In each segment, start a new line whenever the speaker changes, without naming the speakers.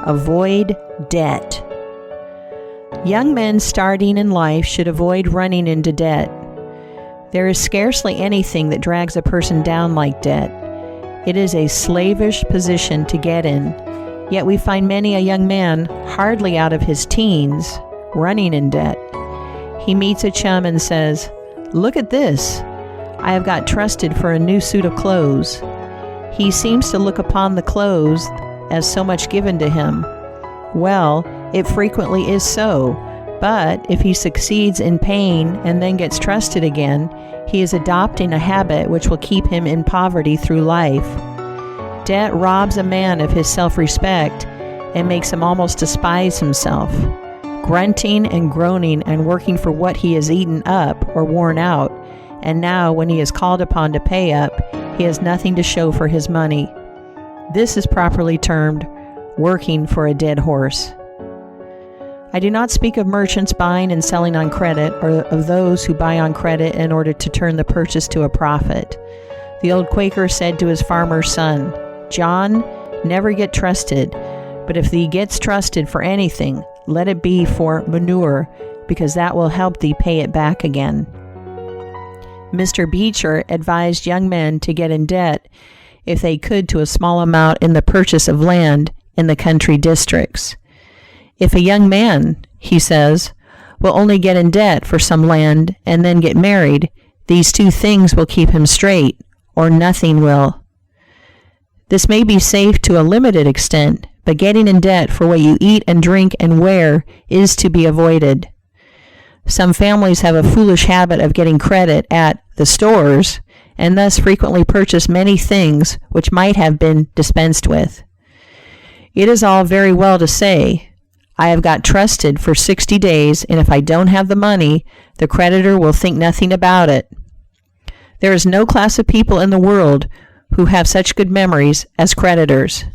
Avoid debt. Young men starting in life should avoid running into debt. There is scarcely anything that drags a person down like debt. It is a slavish position to get in, yet we find many a young man, hardly out of his teens, running in debt. He meets a chum and says, "Look at this. I have got trusted for a new suit of clothes." He seems to look upon the clothes as so much given to him. Well, it frequently is so, but if he succeeds in paying and then gets trusted again, he is adopting a habit which will keep him in poverty through life. Debt robs a man of his self-respect and makes him almost despise himself, grunting and groaning and working for what he has eaten up or worn out, and now when he is called upon to pay up, he has nothing to show for his money. This is properly termed working for a dead horse. I do not speak of merchants buying and selling on credit, or of those who buy on credit in order to turn the purchase to a profit. The old Quaker said to his farmer's son, "John, never get trusted, but if thee gets trusted for anything, let it be for manure, because that will help thee pay it back again." Mr. Beecher advised young men to get in debt, if they could, to a small amount in the purchase of land in the country districts. If a young man, he says, will only get in debt for some land and then get married, these two things will keep him straight, or nothing will. This may be safe to a limited extent, but getting in debt for what you eat and drink and wear is to be avoided. Some families have a foolish habit of getting credit at the stores, and thus frequently purchase many things which might have been dispensed with. It is all very well to say, "I have got trusted for 60 days, and if I don't have the money, the creditor will think nothing about it." There is no class of people in the world who have such good memories as creditors.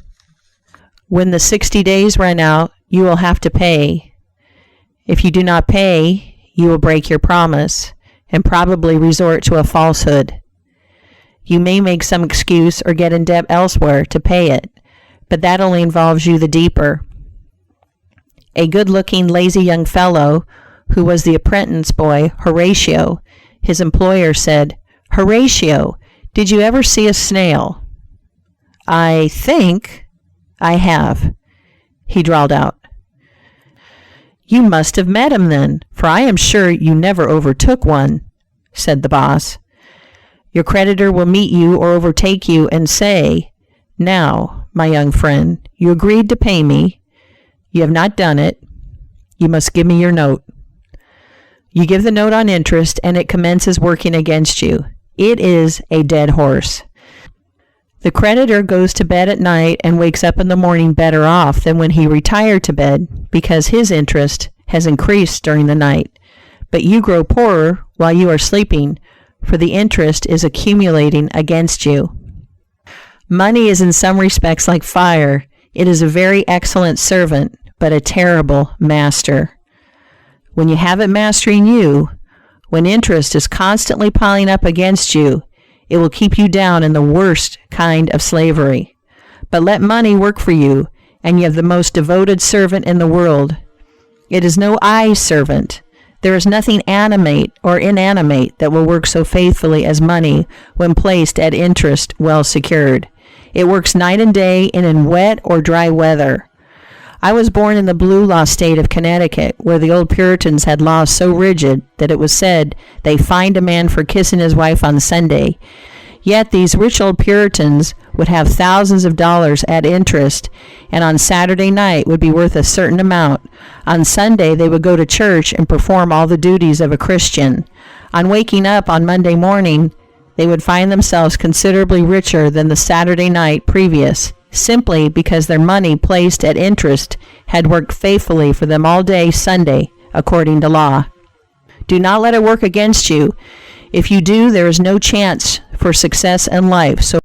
When the 60 days run out, you will have to pay. If you do not pay, you will break your promise and probably resort to a falsehood. You may make some excuse or get in debt elsewhere to pay it, but that only involves you the deeper. A good-looking, lazy young fellow, who was the apprentice boy, Horatio, his employer said, "Horatio, did you ever see a snail?" "I think I have," he drawled out. "You must have met him then, for I am sure you never overtook one," said the boss. Your creditor will meet you or overtake you and say, "Now, my young friend, you agreed to pay me. You have not done it. You must give me your note." You give the note on interest, and it commences working against you. It is a dead horse. The creditor goes to bed at night and wakes up in the morning better off than when he retired to bed, because his interest has increased during the night. But you grow poorer while you are sleeping, for the interest is accumulating against you. Money is in some respects like fire. It is a very excellent servant, but a terrible master. When you have it mastering you, when interest is constantly piling up against you, it will keep you down in the worst kind of slavery. But let money work for you, and you have the most devoted servant in the world. It is no eye servant. There is nothing animate or inanimate that will work so faithfully as money when placed at interest well secured. It works night and day and in wet or dry weather. I was born in the blue law state of Connecticut, where the old Puritans had laws so rigid that it was said they fined a man for kissing his wife on Sunday. Yet these rich old Puritans would have thousands of dollars at interest, and on Saturday night would be worth a certain amount. On Sunday they would go to church and perform all the duties of a Christian. On waking up on Monday morning, they would find themselves considerably richer than the Saturday night previous, simply because their money placed at interest had worked faithfully for them all day Sunday, according to law. Do not let it work against you. If you do, there is no chance for success in life. So